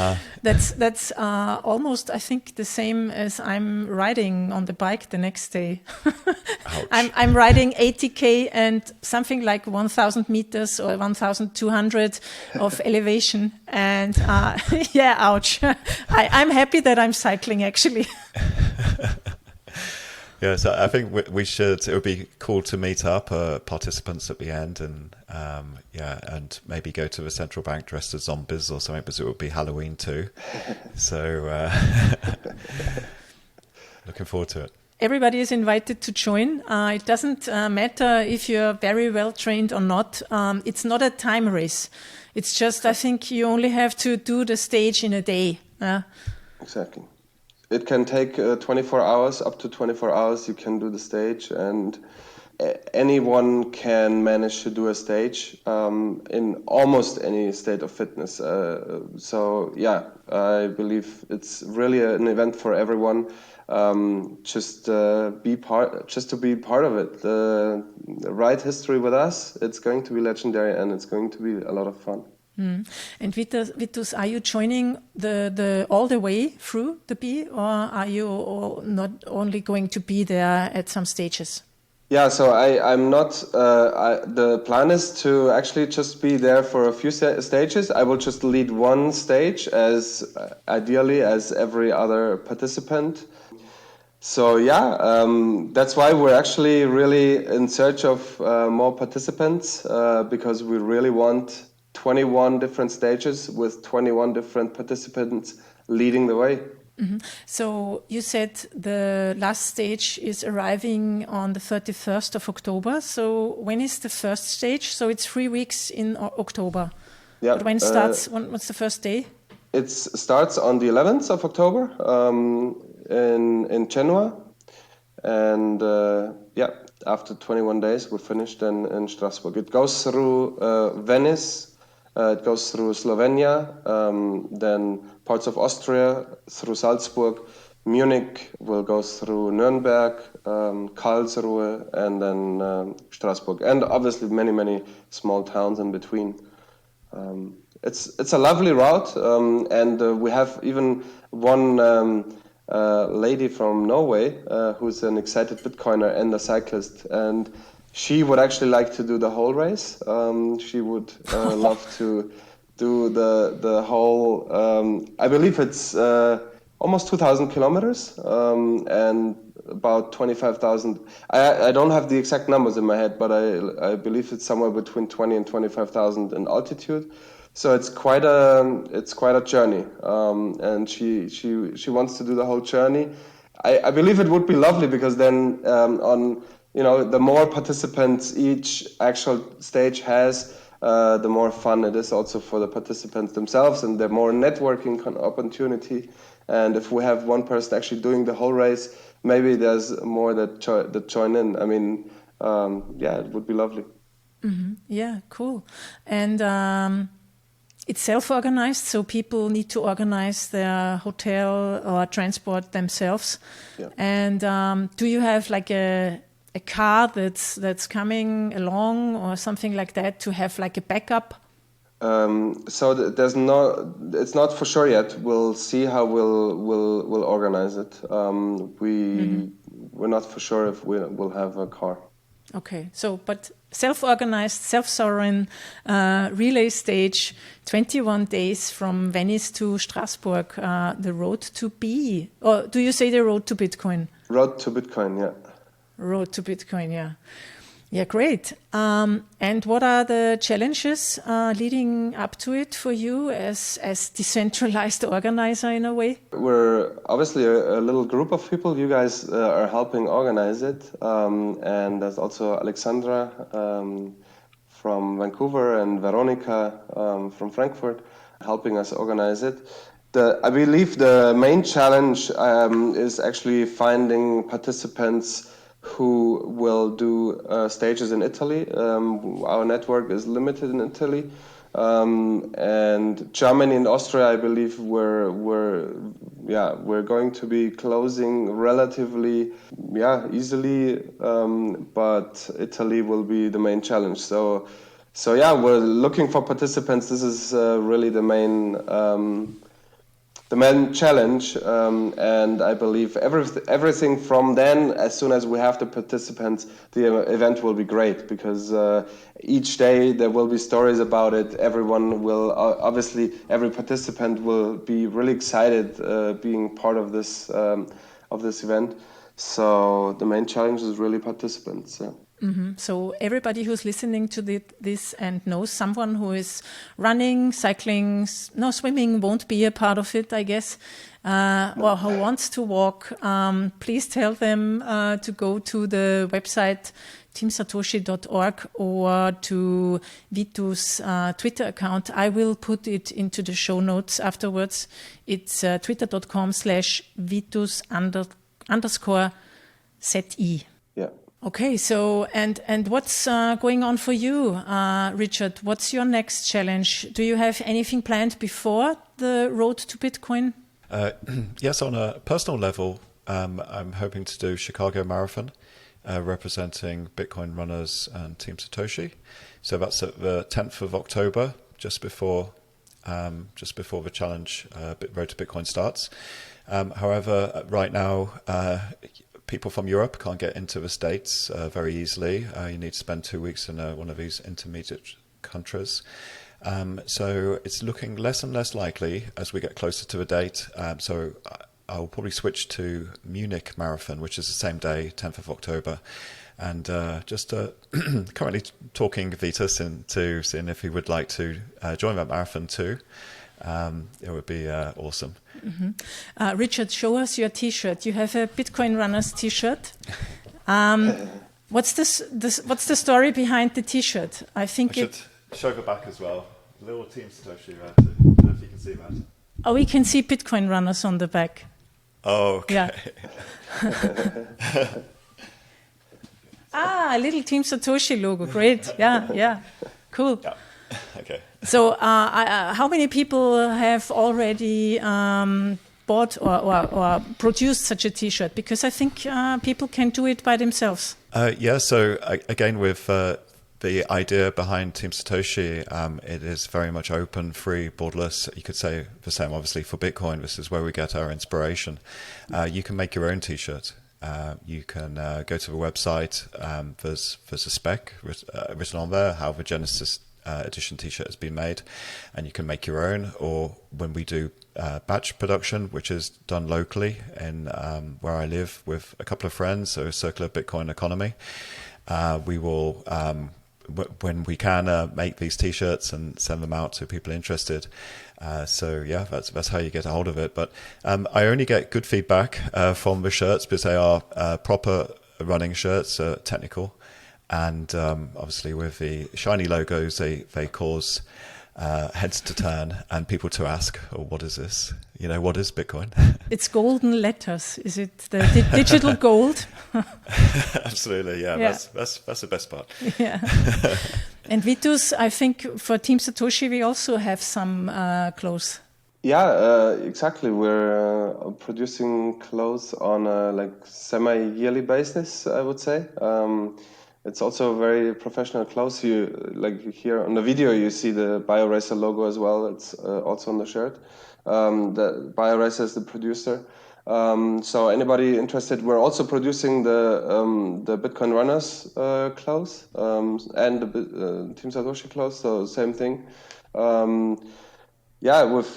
That's almost, I think, the same as I'm riding on the bike the next day. I'm riding 80k and something like 1,000 meters or 1,200 of elevation. And yeah, ouch. I'm happy that I'm cycling, actually. Yeah, so I think we should. It would be cool to meet up participants at the end, and and maybe go to the central bank dressed as zombies or something, because it would be Halloween too. So looking forward to it. Everybody is invited to join. It doesn't matter if you're very well trained or not. It's not a time race. It's just, I think you only have to do the stage in a day. Exactly. It can take 24 hours, up to 24 hours. You can do the stage, and anyone can manage to do a stage in almost any state of fitness. So yeah, I believe it's really an event for everyone. Just to be part of it. Write history with us. It's going to be legendary, and it's going to be a lot of fun. And Vitus, are you joining the all the way through the B, or are you not only going to be there at some stages? Yeah, so I'm not. The plan is to actually just be there for a few stages. I will just lead one stage ideally as every other participant. So yeah, that's why we're actually really in search of more participants, because we really want 21 different stages with 21 different participants leading the way. Mm-hmm. So you said the last stage is arriving on the 31st of October. So when is the first stage? So it's 3 weeks in October. Yeah. But when starts? What's the first day? It starts on the 11th of October in Genoa, and after 21 days we're finished in Strasbourg. It goes through Venice. It goes through Slovenia, then parts of Austria, through Salzburg, Munich will go through Nuremberg, Karlsruhe, and then Strasbourg, and obviously many small towns in between. It's a lovely route, and we have even one lady from Norway who's an excited Bitcoiner and a cyclist, and she would actually like to do the whole race. She would love to do the whole. I believe it's almost 2,000 kilometers and about 25,000. I don't have the exact numbers in my head, but I believe it's somewhere between 20 and 25,000 in altitude. So it's quite a journey, and she wants to do the whole journey. I believe it would be lovely because then the more participants each actual stage has, the more fun it is also for the participants themselves, and the more networking opportunity. And if we have one person actually doing the whole race, maybe there's more that join in. I mean, it would be lovely. Mm-hmm. Yeah, cool. And it's self-organized, so people need to organize their hotel or transport themselves. Yeah. And do you have like a car that's coming along or something like that to have like a backup? So there's it's not for sure yet. We'll see how we'll organize it. We're not for sure if we'll have a car. Okay, so but self-organized, self-sovereign relay stage, 21 days from Venice to Strasbourg, the road to B. Or do you say the road to Bitcoin? Road to Bitcoin, yeah. Road to Bitcoin, yeah. Yeah, great. And what are the challenges leading up to it for you as decentralized organizer in a way? We're obviously a little group of people. You guys are helping organize it. And there's also Alexandra from Vancouver and Veronica from Frankfurt helping us organize it. I believe the main challenge is actually finding participants who will do stages in Italy. Our network is limited in Italy, and Germany and Austria, I believe, we're going to be closing relatively easily, but Italy will be the main challenge. So we're looking for participants. This is really the main challenge, and I believe everything from then, as soon as we have the participants, the event will be great, because each day there will be stories about it. Everyone will, obviously, every participant will be really excited being part of this event. So the main challenge is really participants. Yeah. Mm-hmm. So everybody who's listening to this and knows someone who is running, cycling, swimming won't be a part of it, I guess, or who wants to walk, please tell them to go to the website teamsatoshi.org or to Vitus' Twitter account. I will put it into the show notes afterwards. It's twitter.com/Vitus_ZE. Yeah. Okay, so and what's going on for you, Richard? What's your next challenge? Do you have anything planned before the road to Bitcoin? Yes, on a personal level, I'm hoping to do Chicago Marathon, representing Bitcoin runners and Team Satoshi. So that's at the 10th of October, just before the challenge Road to Bitcoin starts. However, right now, people from Europe can't get into the States very easily. You need to spend 2 weeks in one of these intermediate countries. So it's looking less and less likely as we get closer to the date. So I'll probably switch to Munich Marathon, which is the same day, 10th of October. And just currently talking Vitus into seeing if he would like to join that marathon too. It would be awesome. Mm-hmm. Richard, show us your T-shirt. You have a Bitcoin Runners T-shirt. What's the story behind the T-shirt? I think I should show the back as well. Little Team Satoshi there too. I don't know if you can see that. Oh, we can see Bitcoin Runners on the back. Oh, okay. Yeah. A little Team Satoshi logo. Great. Yeah. Cool. Yeah. Okay. So how many people have already bought or produced such a T-shirt? Because I think people can do it by themselves. So again, with the idea behind Team Satoshi, it is very much open, free, borderless. You could say the same, obviously, for Bitcoin. This is where we get our inspiration. You can make your own T-shirt. You can go to the website. There's a spec written on there, how the Genesis edition T-shirt has been made, and you can make your own. Or when we do batch production, which is done locally in where I live with a couple of friends, so Circular Bitcoin Economy, we will, when we can, make these T-shirts and send them out to people interested. That's how you get a hold of it. But I only get good feedback from the shirts because they are proper running shirts, technical. And obviously with the shiny logos, they cause heads to turn and people to ask, oh, what is this? What is Bitcoin? It's golden letters. Is it the digital gold? Absolutely, yeah. That's the best part. Yeah. And Vitus, I think for Team Satoshi, we also have some clothes. Yeah, exactly. We're producing clothes on a semi-yearly basis, I would say. It's also very professional clothes. You here on the video, you see the BioRacer logo as well. It's also on the shirt. The BioRacer is the producer. So anybody interested, we're also producing the Bitcoin Runners clothes and the Team Satoshi clothes. So same thing. We've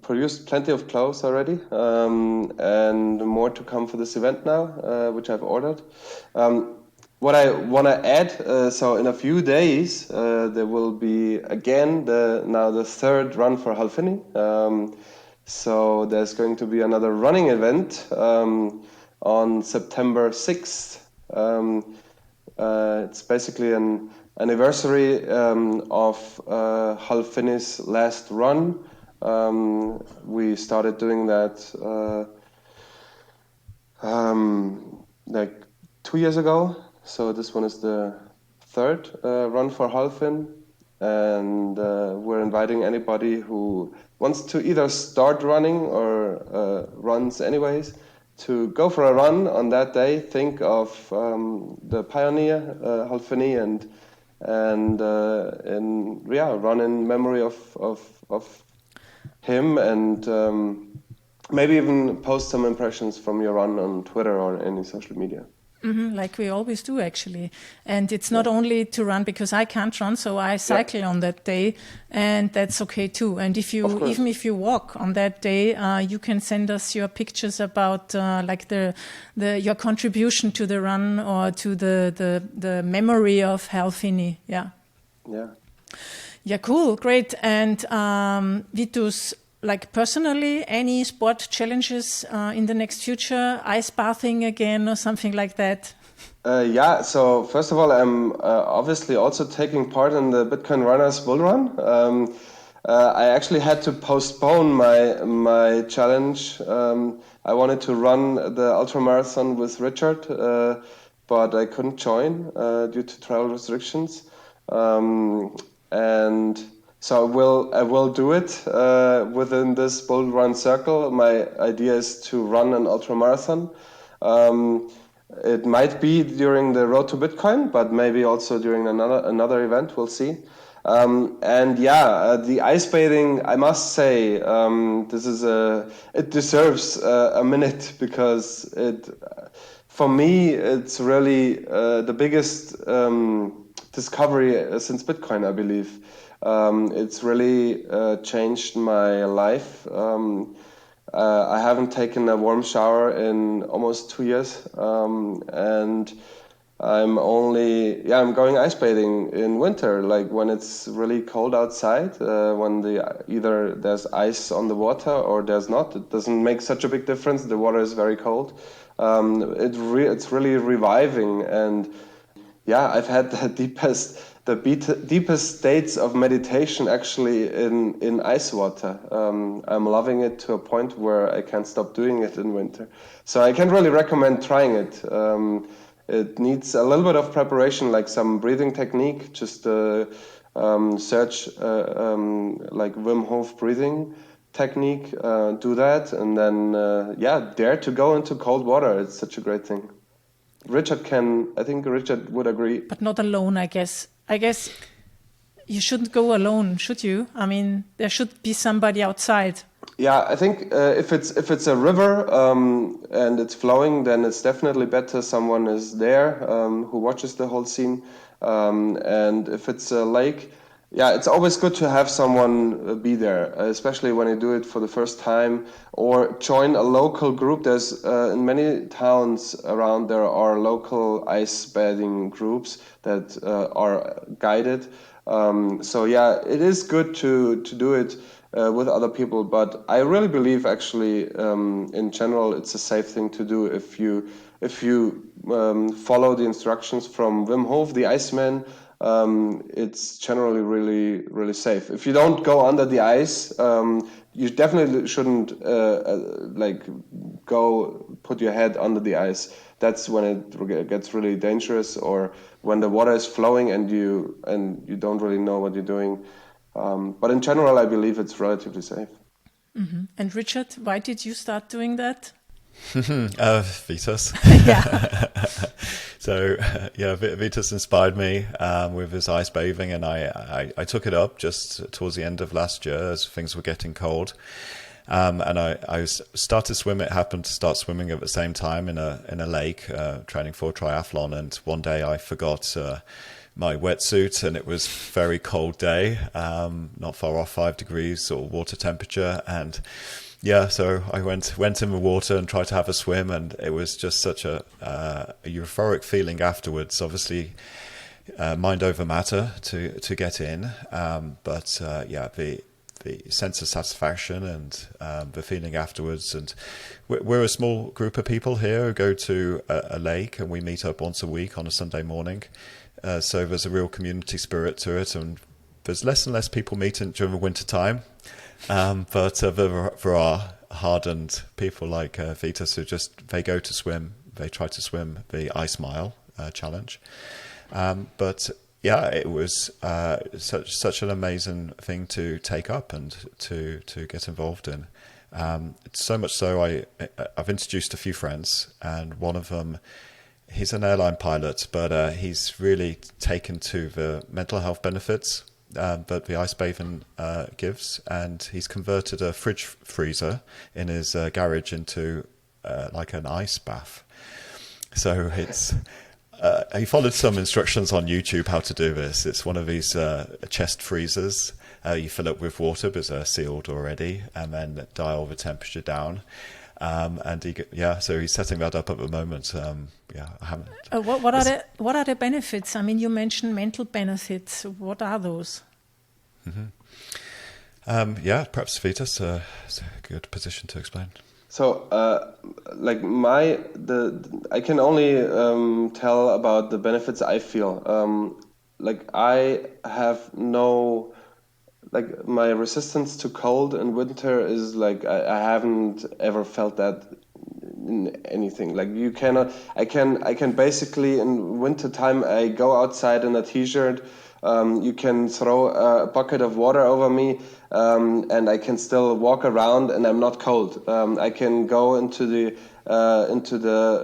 produced plenty of clothes already, and more to come for this event now, which I've ordered. What I want to add, so in a few days, there will be again the third run for Halfini. So there's going to be another running event on September 6th. It's basically an anniversary of Halfini's last run. We started doing that 2 years ago. So this one is the third run for Halfin, and we're inviting anybody who wants to either start running or runs anyways to go for a run on that day. Think of the pioneer Halfini and run in memory of him, and maybe even post some impressions from your run on Twitter or any social media. Mm-hmm, like we always do, actually. And it's not only to run, because I can't run, so I cycle on that day, and that's okay too. And even if you walk on that day, you can send us your pictures about your contribution to the run or to the memory of Halfini. Yeah. Yeah, cool, great. And Vitus, personally, any sport challenges in the next future? Icebathing again or something like that? So first of all, I'm obviously also taking part in the Bitcoin Runners Bull Run. I actually had to postpone my challenge. I wanted to run the ultramarathon with Richard, but I couldn't join due to travel restrictions. And so I will do it within this Bull Run circle. My idea is to run an ultramarathon. It might be during the Road to Bitcoin, but maybe also during another event. We'll see. The ice bathing, I must say, it deserves a minute, because for me, it's really the biggest discovery since Bitcoin, I believe. It's really changed my life. I haven't taken a warm shower in almost 2 years, and I'm going ice bathing in winter, when it's really cold outside, when either there's ice on the water or there's not. It doesn't make such a big difference. The water is very cold. It's really reviving, and I've had the deepest states of meditation actually in ice water. I'm loving it to a point where I can't stop doing it in winter. So I can really recommend trying it. It needs a little bit of preparation, like some breathing technique. Just search like Wim Hof breathing, technique, do that, and then dare to go into cold water. It's such a great thing. I think Richard would agree. But not alone, I guess. I guess you shouldn't go alone, should you? I mean, there should be somebody outside. Yeah, I think if it's a river and it's flowing, then it's definitely better someone is there who watches the whole scene. And if it's a lake, yeah, it's always good to have someone be there, especially when you do it for the first time, or join a local group. There's in many towns around there are local ice bathing groups that are guided. So yeah, it is good to do it with other people, but I really believe actually in general it's a safe thing to do if you follow the instructions from Wim Hof, the Iceman. It's generally really safe. If you don't go under the ice, you definitely shouldn't go put your head under the ice. That's when it gets really dangerous, or when the water is flowing and you don't really know what you're doing. But in general, I believe it's relatively safe. Mm-hmm. And Richard, why did you start doing that? Vitus. So Vitus inspired me with his ice bathing, and I took it up just towards the end of last year as things were getting cold. And I started swimming. It happened to start swimming at the same time in a lake, training for a triathlon. And one day I forgot my wetsuit, and it was a very cold day, not far off 5 degrees or water temperature. And yeah, so I went in the water and tried to have a swim, and it was just such a euphoric feeling afterwards. Obviously, mind over matter to get in, but the sense of satisfaction and the feeling afterwards. And we're a small group of people here who go to a lake, and we meet up once a week on a Sunday morning. So there's a real community spirit to it, and there's less and less people meeting during the winter time. But there are hardened people like Vitus who they go to swim. They try to swim the Ice Mile challenge. But yeah, it was such an amazing thing to take up and to get involved in. So much so, I've introduced a few friends, and one of them, he's an airline pilot, but he's really taken to the mental health benefits that the ice bathing gives, and he's converted a fridge freezer in his garage into like an ice bath. So it's he followed some instructions on YouTube how to do this. It's one of these chest freezers. You fill it with water because they're sealed already, and then dial the temperature down. So he's setting that up at the moment. I haven't. What are the benefits? I mean, you mentioned mental benefits. What are those? Mm-hmm. Perhaps Vitus is a good position to explain. So, I can only tell about the benefits I feel. I have no. My resistance to cold in winter is I haven't ever felt that in anything. I can basically in winter time I go outside in a t-shirt. You can throw a bucket of water over me, and I can still walk around, and I'm not cold. I can go into the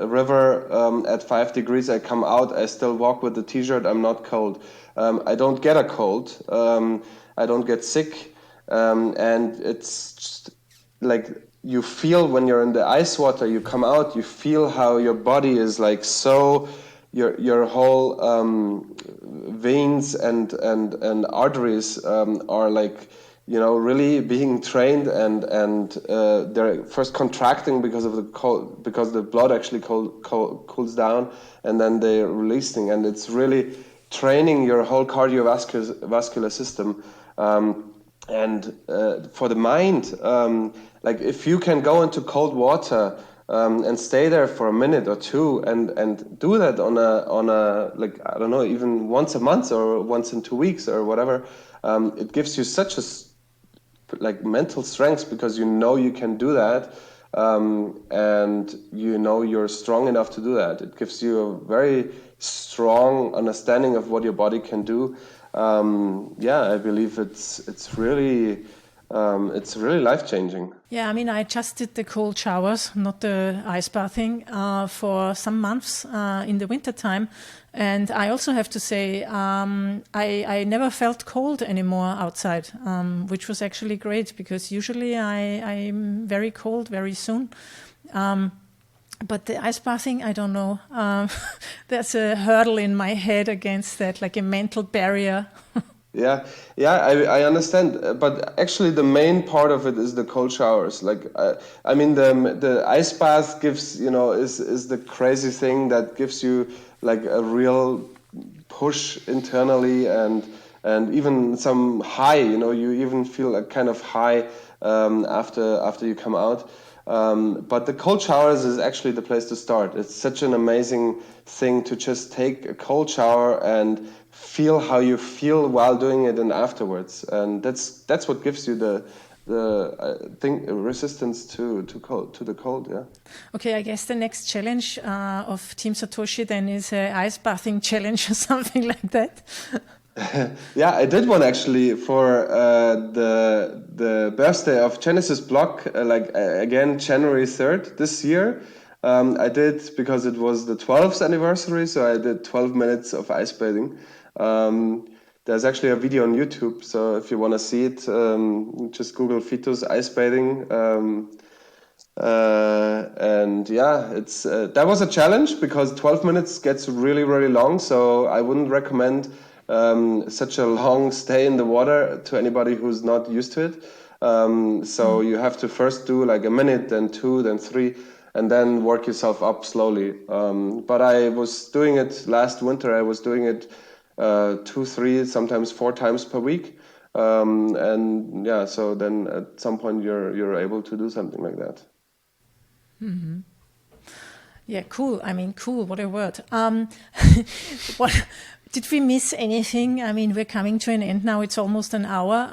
river at 5 degrees. I come out. I still walk with the t-shirt. I'm not cold. I don't get a cold. I don't get sick, and it's just you feel when you're in the ice water, you come out, you feel how your body is your whole veins and arteries are really being trained, and they're first contracting because of the cold, because the blood actually cools down, and then they're releasing, and it's really training your whole cardiovascular system. And for the mind, if you can go into cold water and stay there for a minute or two, and do that on a I don't know, even once a month or once in 2 weeks or whatever, it gives you such a mental strength, because you can do that, and you're strong enough to do that. It gives you a very strong understanding of what your body can do. I believe it's really it's really life-changing. Yeah, I mean, I just did the cold showers, not the ice bathing, for some months in the wintertime. And I also have to say, I never felt cold anymore outside, which was actually great because usually I'm very cold very soon. But the ice bathing, I don't know. There's a hurdle in my head against that, like a mental barrier. Yeah, I understand, but actually the main part of it is the cold showers. Like, I mean, the ice bath gives, is the crazy thing that gives you like a real push internally and even some high. You even feel a kind of high after you come out. But the cold showers is actually the place to start. It's such an amazing thing to just take a cold shower and feel how you feel while doing it and afterwards, and that's what gives you the resistance to the cold. Yeah. Okay, I guess the next challenge of Team Satoshi then is a ice bathing challenge or something like that. Yeah, I did one actually for the birthday of Genesis Block, again January 3rd this year. I did, because it was the 12th anniversary, so I did 12 minutes of ice bathing. There's actually a video on YouTube, so if you want to see it, just Google Vitus Icebathing. And yeah, it's that was a challenge because 12 minutes gets really, really long, so I wouldn't recommend such a long stay in the water to anybody who's not used to it. So you have to first do like a minute, then 2, then 3, and then work yourself up slowly. But I was doing it last winter. I was doing it 2, 3, sometimes 4 times per week. And yeah, so then at some point you're able to do something like that. Mm-hmm. Yeah, cool. I mean, cool. What a word. What did we miss anything? I mean, we're coming to an end now. It's almost an hour.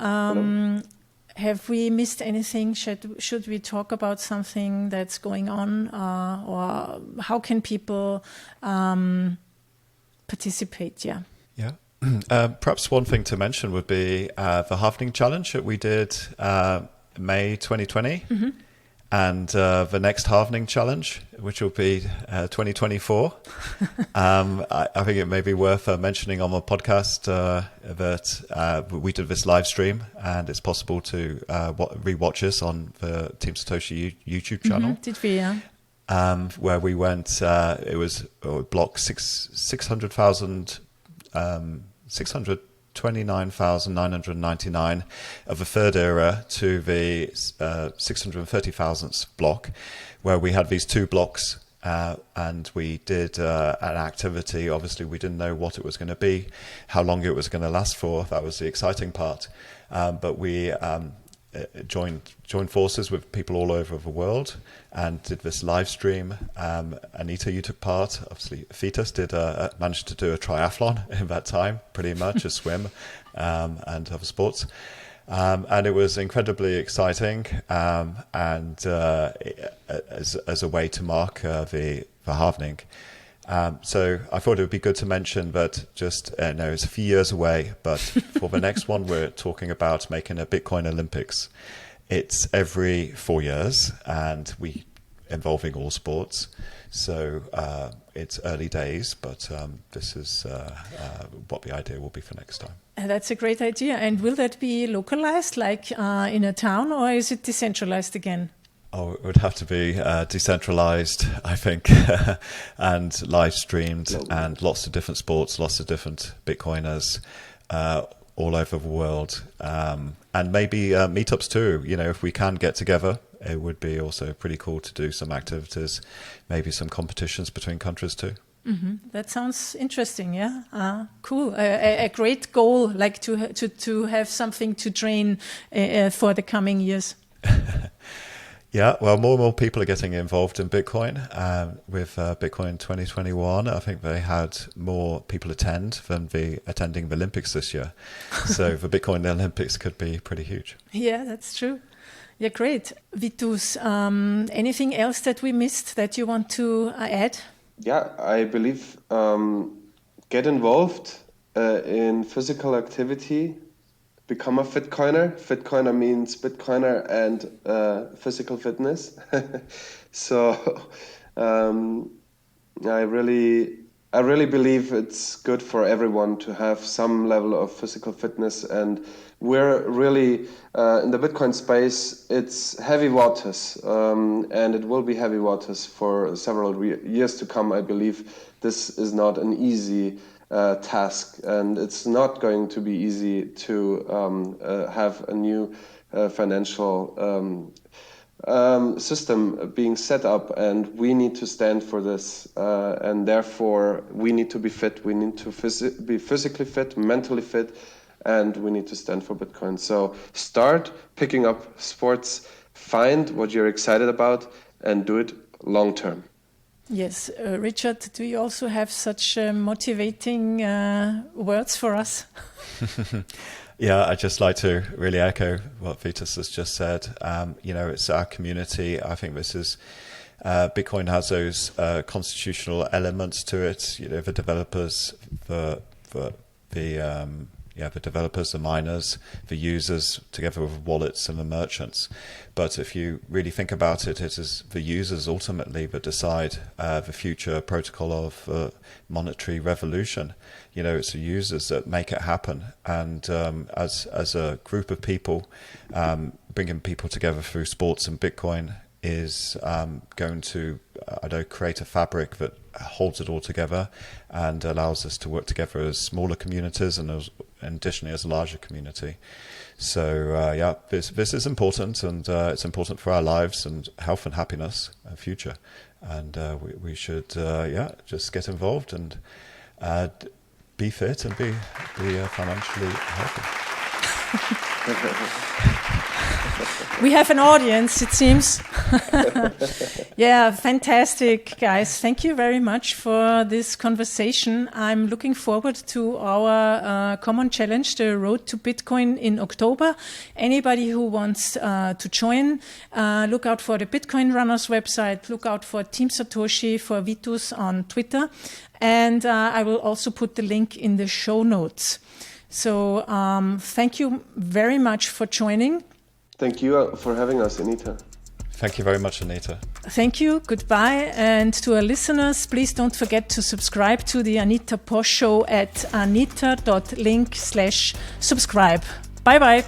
Have we missed anything? Should we talk about something that's going on, or how can people participate? Yeah. Yeah. Perhaps one thing to mention would be the halvening challenge that we did May 2020. Mm-hmm. And the next halvening challenge, which will be 2024. I think it may be worth mentioning on the podcast that we did this live stream, and it's possible to re-watch us on the Team Satoshi YouTube channel. Mm-hmm. Did we, yeah. Where we went, it was block 600,000, 629,999 of the third era to the 630,000th block, where we had these 2 blocks, and we did an activity. Obviously, we didn't know what it was going to be, how long it was going to last for. That was the exciting part. But we joined forces with people all over the world and did this live stream. Anita, you took part. Obviously, Vitus managed to do a triathlon in that time, pretty much, a swim and other sports. And it was incredibly exciting, and as a way to mark the halvening. So I thought it would be good to mention that it's a few years away, but for the next one, we're talking about making a Bitcoin Olympics. It's every 4 years, and involving all sports. So it's early days, but this is what the idea will be for next time. That's a great idea. And will that be localized, like in a town, or is it decentralized again? Oh, it would have to be decentralized, I think, and live streamed, and lots of different sports, lots of different Bitcoiners all over the world, and maybe meetups too. If we can get together, it would be also pretty cool to do some activities, maybe some competitions between countries too. Mm-hmm. That sounds interesting. Yeah, cool. A great goal, like to have something to train for the coming years. Yeah, well, more and more people are getting involved in Bitcoin. With Bitcoin 2021, I think they had more people attend than attending the Olympics this year. So the Bitcoin Olympics could be pretty huge. Yeah, that's true. Yeah, great. Vitus, anything else that we missed that you want to add? Yeah, I believe get involved in physical activity. become a Fitcoiner. Fitcoiner means Bitcoiner and physical fitness. So I really believe it's good for everyone to have some level of physical fitness, and we're really in the Bitcoin space. It's heavy waters, and it will be heavy waters for several years to come. I believe this is not an easy task, and it's not going to be easy to have a new financial system being set up, and we need to stand for this, and therefore we need to be fit. We need to be physically fit, mentally fit, and we need to stand for Bitcoin. So start picking up sports, find what you're excited about, and do it long term. Yes, Richard, do you also have such motivating words for us? Yeah, I'd just like to really echo what Vitus has just said. It's our community. I think this is Bitcoin has those constitutional elements to it. The developers, the developers, the miners, the users, together with wallets and the merchants. But if you really think about it, it is the users ultimately that decide the future protocol of monetary revolution. It's the users that make it happen. And as a group of people, bringing people together through sports and Bitcoin is going to create a fabric that holds it all together and allows us to work together as smaller communities and additionally as a larger community. So this is important, and it's important for our lives and health and happiness and future. And we should just get involved and be fit and be financially healthy. We have an audience, it seems. Yeah, fantastic, guys. Thank you very much for this conversation. I'm looking forward to our common challenge, the Road to Bitcoin in October. Anybody who wants to join, look out for the Bitcoin Runners website, look out for Team Satoshi, for Vitus on Twitter. And I will also put the link in the show notes. So thank you very much for joining. Thank you for having us, Anita. Thank you very much, Anita. Thank you. Goodbye. And to our listeners, please don't forget to subscribe to the Anita Posch Show at anita.link/subscribe. Bye-bye.